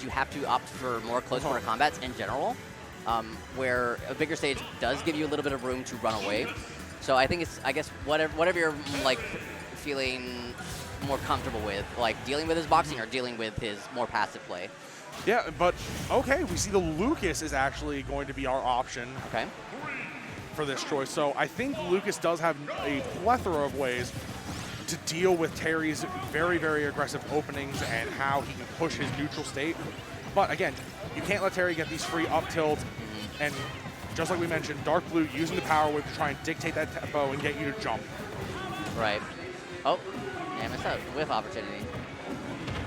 you have to opt for more close quarter combats in general, where a bigger stage does give you a little bit of room to run away. So I think it's, I guess, whatever you're like feeling more comfortable with, like dealing with his boxing or dealing with his more passive play. Yeah, but okay, we see the Lucas is actually going to be our option. Okay. For this choice. So I think Lucas does have a plethora of ways to deal with Terry's very, very aggressive openings and how he can push his neutral state. But again, you can't let Terry get these free up tilts. And just like we mentioned, Dark Blue using the power whip to try and dictate that tempo and get you to jump. Right. Oh, yeah, missed that whiff opportunity.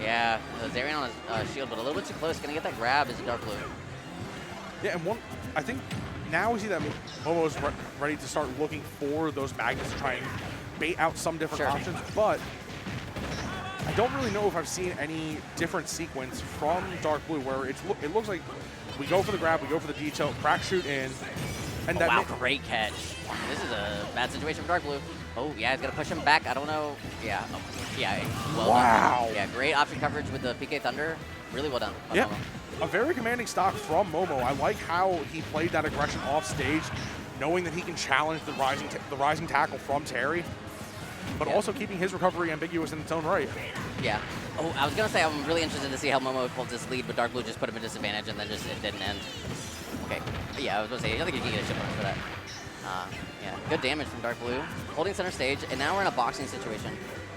Yeah, Zarian on his shield, but a little bit too close. Gonna get that grab is Dark Blue. Yeah, and I think now we see that Momo is ready to start looking for those magnets to try and bait out some different options, but I don't really know if I've seen any different sequence from Dark Blue where it looks like we go for the grab, we go for the detail, crack shoot in, and wow, great catch. This is a bad situation for Dark Blue. Oh, yeah, he's going to push him back. I don't know. Yeah, yeah, well done. Yeah, great option coverage with the PK Thunder. Really well done. Yeah. Momo. A very commanding stock from Momo. I like how he played that aggression off stage, knowing that he can challenge the rising tackle from Terry, but also keeping his recovery ambiguous in its own right. Yeah. Oh, I was going to say I'm really interested to see how Momo holds this lead, but Dark Blue just put him at disadvantage and then just it didn't end. Okay. Yeah, I was going to say, I think you can get a chip on for that. Yeah, good damage from Dark Blue. Holding center stage, and now we're in a boxing situation.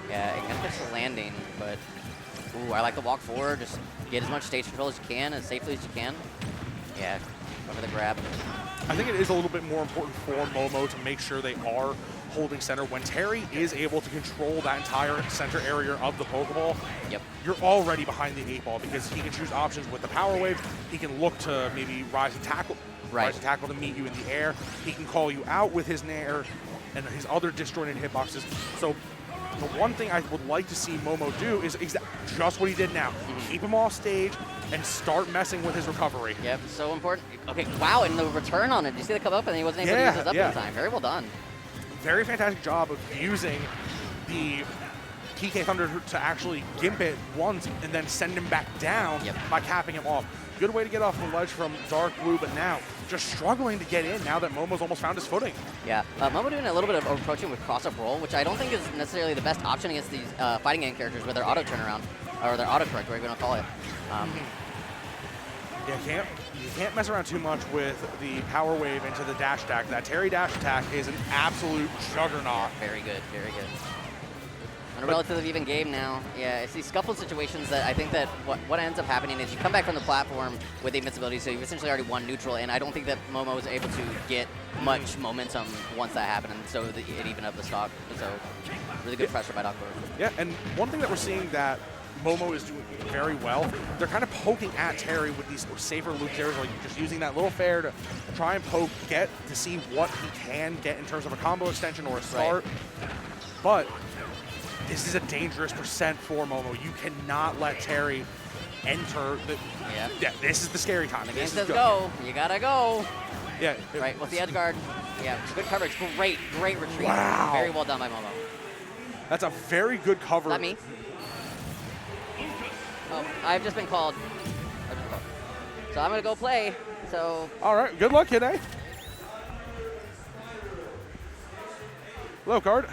Yeah, it kind of gets the landing, but ooh, I like to walk forward, just get as much stage control as you can, as safely as you can. Yeah, go for the grab. I think it is a little bit more important for Momo to make sure they are holding center. When Terry is able to control that entire center area of the Pokeball, you're already behind the 8-ball because he can choose options with the Power Wave. He can look to maybe rise and tackle to meet you in the air. He can call you out with his Nair and his other disjointed hitboxes. So the one thing I would like to see Momo do is just what he did now. Keep him off stage and start messing with his recovery. Yep, so important. Okay, wow, and the return on it. Did you see the come up and he wasn't able to use his up in time? Very well done. Very fantastic job of using the PK Thunder to actually gimp it once and then send him back down by capping him off. Good way to get off the ledge from Dark Blue, but now just struggling to get in now that Momo's almost found his footing. Yeah, Momo doing a little bit of approaching with cross-up roll, which I don't think is necessarily the best option against these fighting game characters with their auto turnaround, or their auto correct, whatever you want to call it. Yeah, you can't mess around too much with the power wave into the dash attack. That Terry dash attack is an absolute juggernaut. Yeah, very good, very good. On a relatively even game now. Yeah, it's these scuffle situations that I think that what ends up happening is you come back from the platform with the invincibility, so you've essentially already won neutral, and I don't think that Momo was able to get much momentum once that happened, and so it evened up the stock. So really good pressure by Dark Blue. Yeah, and one thing that we're seeing that Momo is doing very well, they're kind of poking at Terry with these safer loop areas, like just using that little fair to try and poke, get to see what he can get in terms of a combo extension or a start. But this is a dangerous percent for Momo. You cannot let Terry enter the. Yeah, this is the scary time. The game says go. You gotta go. Yeah. Right, with the edge guard. Yeah, good coverage. Great retreat. Wow. Very well done by Momo. That's a very good cover. Not me. Oh, I've just been called. So I'm gonna go play. So. All right, good luck, kid. Hello, Card.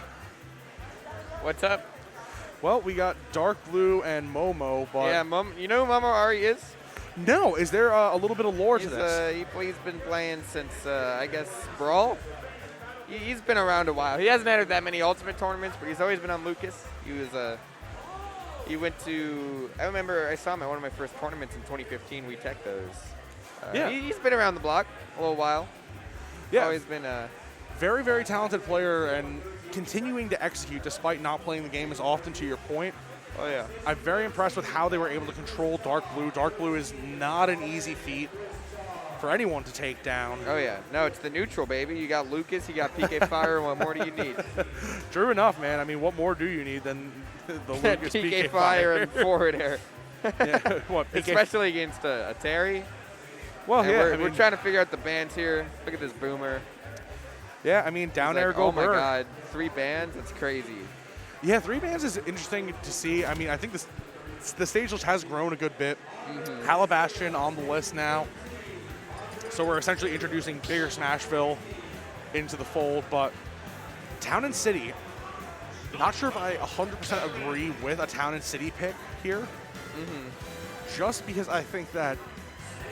What's up? Well, we got Dark Blue and Momo, but yeah, you know who Momo Ari is? No. Is there a little bit of lore to this? He's been playing since I guess Brawl. He's been around a while. He hasn't entered that many Ultimate tournaments, but he's always been on Lucas. He went to. I remember I saw him at one of my first tournaments in 2015. We tech those. Yeah. He's been around the block a little while. Yeah. Always been a very, very talented player and continuing to execute despite not playing the game as often, to your point. Oh, yeah. I'm very impressed with how they were able to control Dark Blue. Dark Blue is not an easy feat for anyone to take down. Oh, yeah. No, it's the neutral, baby. You got Lucas, you got PK Fire. What more do you need? True enough, man. I mean, what more do you need than the Lucas PK Fire and forward air. Yeah, what, especially against a Terry. Well, and yeah. We're trying to figure out the bans here. Look at this boomer. Yeah, I mean, down air, go oh, my burn. God. 3 bans? That's crazy. Yeah, 3 bans is interesting to see. I mean, I think the stage list has grown a good bit. Calabastion on the list now. So we're essentially introducing bigger Smashville into the fold, but Town and City, not sure if I 100% agree with a Town and City pick here. Just because I think that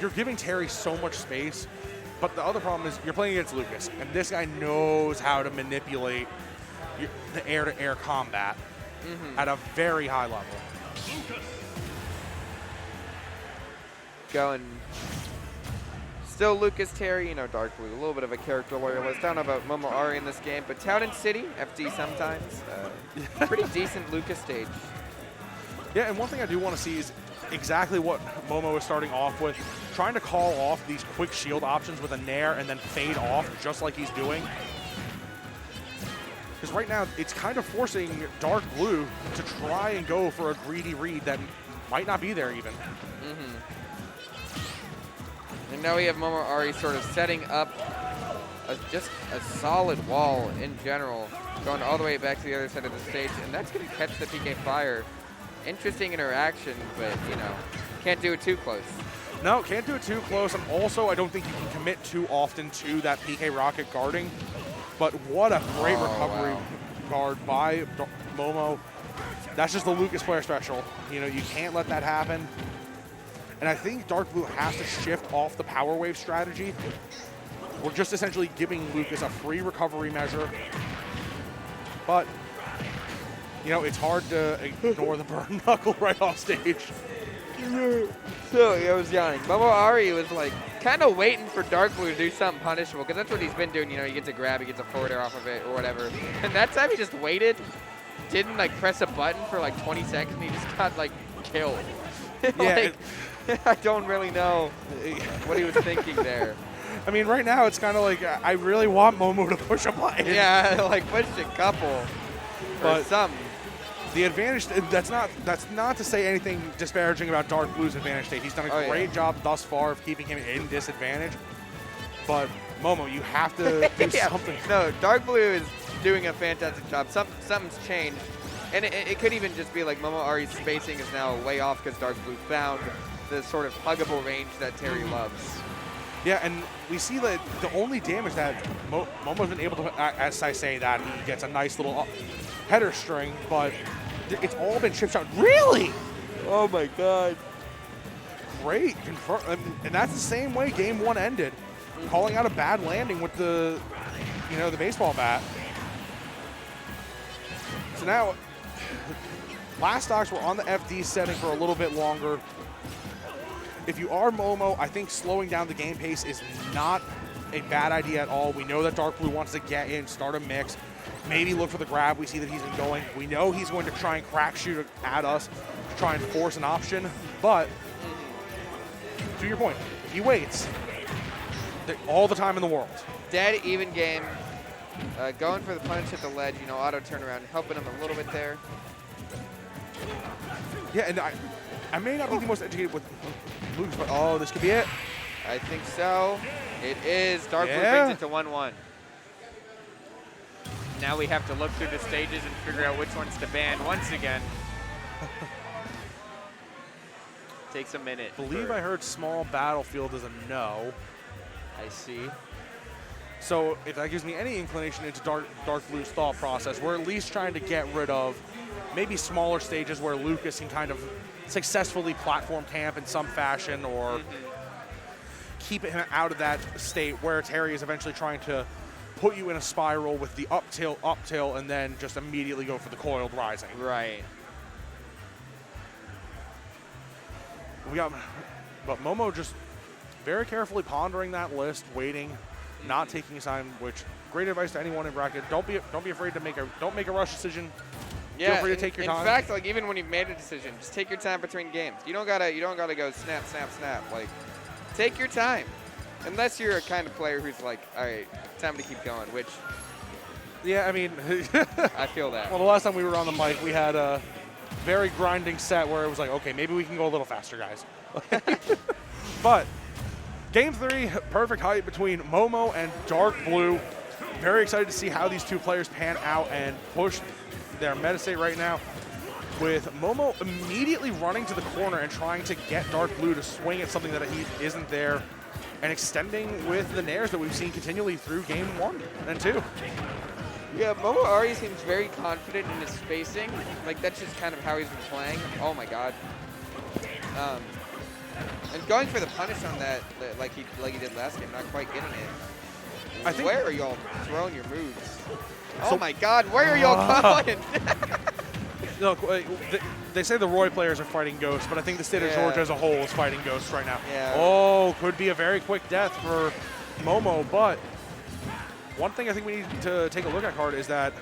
you're giving Terry so much space, but the other problem is you're playing against Lucas, and this guy knows how to manipulate the air-to-air combat at a very high level. Going still Lucas, Terry, you know, Dark Blue, a little bit of a character loyalist. Don't know about Momo Ari in this game, but Town and City, FD sometimes. Pretty decent Lucas stage. Yeah, and one thing I do want to see is exactly what Momo is starting off with, trying to call off these quick shield options with a nair and then fade off just like he's doing. Because right now, it's kind of forcing Dark Blue to try and go for a greedy read that might not be there even. And now we have Momo Ari sort of setting up just a solid wall in general, going all the way back to the other side of the stage, and that's going to catch the PK Fire. Interesting interaction, but, you know, can't do it too close. No, can't do it too close, and also I don't think you can commit too often to that PK Rocket guarding. But what a great recovery guard by Momo. That's just the Lucas player special. You know, you can't let that happen. And I think Dark Blue has to shift off the Power Wave strategy. We're just essentially giving Lucas a free recovery measure. But, you know, it's hard to ignore the burn knuckle right off stage. So, I was yawning. Momo Ari was like kind of waiting for Dark Blue to do something punishable, because that's what he's been doing. You know, he gets a grab, he gets a forward air off of it or whatever. And that time he just waited, didn't like press a button for like 20 seconds, and he just got like killed. Yeah, I don't really know what he was thinking there. I mean, right now it's kind of like I really want Momo to push a button. Yeah, like push a couple or something. The advantage, that's not to say anything disparaging about Dark Blue's advantage state. He's done a great job thus far of keeping him in disadvantage. But Momo, you have to do something. No, Dark Blue is doing a fantastic job. Something's changed. And it could even just be like Momo Ari's spacing is now way off because Dark Blue found the sort of huggable range that Terry loves. Yeah, and we see that the only damage that Momo's been able to, as I say that, he gets a nice little header string, but it's all been chip shot. Really? Oh my God. Great. And that's the same way game one ended. Calling out a bad landing with the, you know, the baseball bat. So now, last stocks were on the FD setting for a little bit longer. If you are Momo, I think slowing down the game pace is not a bad idea at all. We know that Dark Blue wants to get in, start a mix, maybe look for the grab. We see that he's been going. We know he's going to try and crack shoot at us to try and force an option. But to your point, he waits all the time in the world. Dead even game. Going for the punish at the ledge, you know, auto turnaround, helping him a little bit there. Yeah, and I may not be the most educated with moves, but oh, this could be it. I think so. It is. Dark Blue brings it to 1-1. Now we have to look through the stages and figure out which ones to ban once again. Takes a minute. I believe I heard small battlefield is a no. I see. So if that gives me any inclination into Dark Blue's thought process, we're at least trying to get rid of maybe smaller stages where Lucas can kind of successfully platform camp in some fashion, or keep him out of that state where Terry is eventually trying to put you in a spiral with the up tilt, and then just immediately go for the coiled rising. Right. But Momo just very carefully pondering that list, waiting, not taking his time. Which great advice to anyone in bracket: don't be afraid to make a rush decision. Yeah, feel free to take your time. In fact, like even when you've made a decision, just take your time between games. You don't gotta go snap, snap, snap. Like, take your time. Unless you're a kind of player who's like, all right, time to keep going. Which, yeah, I mean, I feel that. Well, the last time we were on the mic, we had a very grinding set where it was like, okay, maybe we can go a little faster, guys. But game 3, perfect height between Momo and Dark Blue. Very excited to see how these two players pan out and push their meta state right now. with Momo immediately running to the corner and trying to get Dark Blue to swing at something that he isn't there, and extending with the nairs that we've seen continually through game 1 and 2. Yeah, Momo already seems very confident in his spacing. Like, that's just kind of how he's been playing. Oh my god. And going for the punish on that, like he did last game, not quite getting it. I think where are y'all throwing your moves? Oh my god, where are y'all going? Look, they say the Roy players are fighting ghosts, but I think the state of Georgia as a whole is fighting ghosts right now. Yeah. Oh, could be a very quick death for Momo, but one thing I think we need to take a look at, Card, is that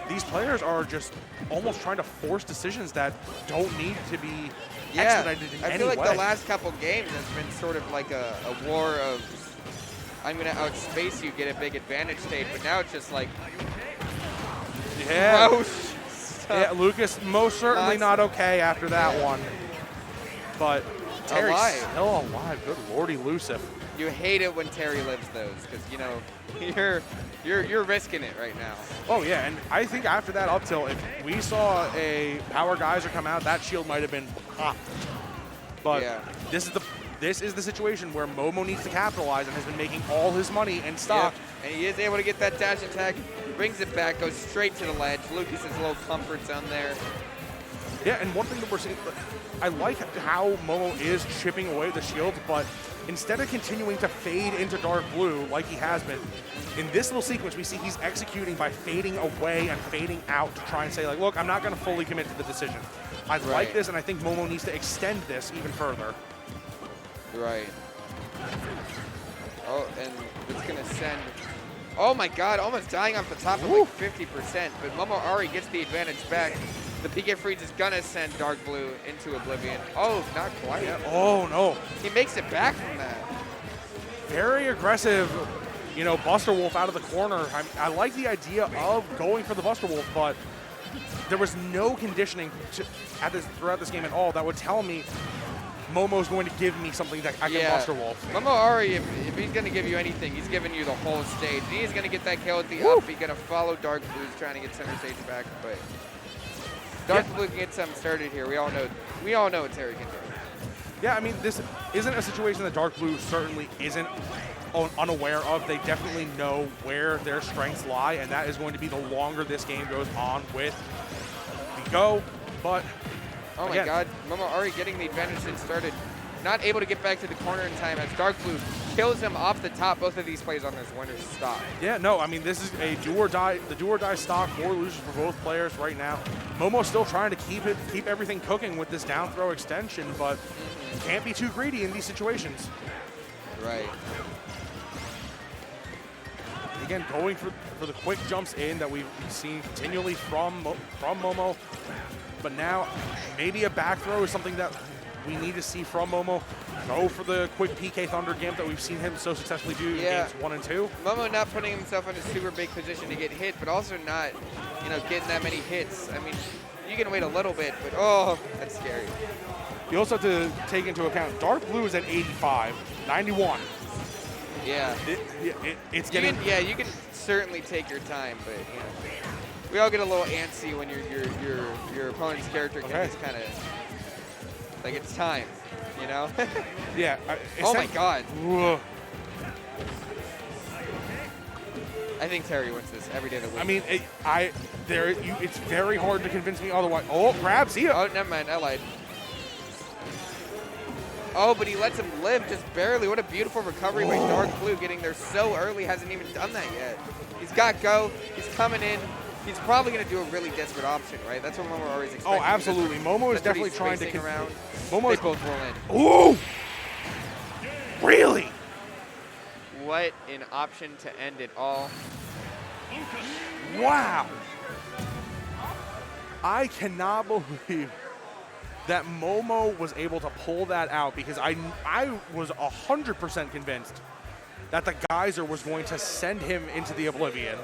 these players are just almost trying to force decisions that don't need to be expedited in any way. I feel like the last couple games has been sort of like a war of, I'm going to outspace you, get a big advantage state, but now it's just like, yeah, Lucas most certainly not okay after that one. But Terry's still alive. Good lordy, Lucif. You hate it when Terry lives those, because you know you're risking it right now. Oh yeah, and I think after that up tilt, if we saw a power geyser come out, that shield might have been popped. But this is the situation where Momo needs to capitalize and has been making all his money in stock. And he is able to get that dash attack, brings it back, goes straight to the ledge. Lucas's little comfort zone there. Yeah, and one thing that we're seeing, I like how Momo is chipping away the shields, but instead of continuing to fade into Dark Blue like he has been, in this little sequence we see he's executing by fading away and fading out to try and say, like, look, I'm not going to fully commit to the decision. I like this, and I think Momo needs to extend this even further. Right. Oh, and it's going to send... Oh my god, almost dying off the top of like 50%, but Momo Ari gets the advantage back. The PK Freeze is gonna send Dark Blue into Oblivion. Oh, not quite. Yeah. Oh no. He makes it back from that. Very aggressive, you know, Buster Wolf out of the corner. I like the idea of going for the Buster Wolf, but there was no conditioning throughout this game at all that would tell me Momo's going to give me something that I can Buster Wolf. Momo Ari, if he's going to give you anything, he's giving you the whole stage. He's going to get that kill at the up. He's going to follow Dark Blue's trying to get center stage back, but Dark Blue can get something started here. We all know what Terry can do. Yeah, I mean, this isn't a situation that Dark Blue certainly isn't unaware of. They definitely know where their strengths lie, and that is going to be the longer this game goes on with the go, but oh my god, Momo Ari getting the advantage and started. Not able to get back to the corner in time as Dark Blue kills him off the top. Both of these plays on this winner's stock. Yeah, no, I mean, this is a do or die, the do or die stock for losers for both players right now. Momo's still trying to keep everything cooking with this down throw extension, but can't be too greedy in these situations. Right. Again, going for the quick jumps in that we've seen continually from Momo. But now, maybe a back throw is something that we need to see from Momo. Go for the quick PK Thunder Gimp that we've seen him so successfully do in games 1 and 2. Momo not putting himself in a super big position to get hit, but also not, you know, getting that many hits. I mean, you can wait a little bit, but oh, that's scary. You also have to take into account Dark Blue is at 85, 91. Yeah. It's getting... You can certainly take your time, but, you know, we all get a little antsy when your opponent's character gets kind of like it's time, you know? Yeah. Oh my god. Whoa. I think Terry wins this every day of the week. I mean, it's very hard to convince me otherwise. Oh, grab, see ya. Oh, never mind, I lied. Oh, but he lets him live just barely. What a beautiful recovery by Dark Blue, getting there so early, hasn't even done that yet. He's got go, he's coming in. He's probably going to do a really desperate option, right? That's what Momo always expects. Oh, absolutely. Momo is definitely trying to around. Momo they is both roll in. Ooh! Really? What an option to end it all. Wow. I cannot believe that Momo was able to pull that out, because I was 100% convinced that the geyser was going to send him into the Oblivion.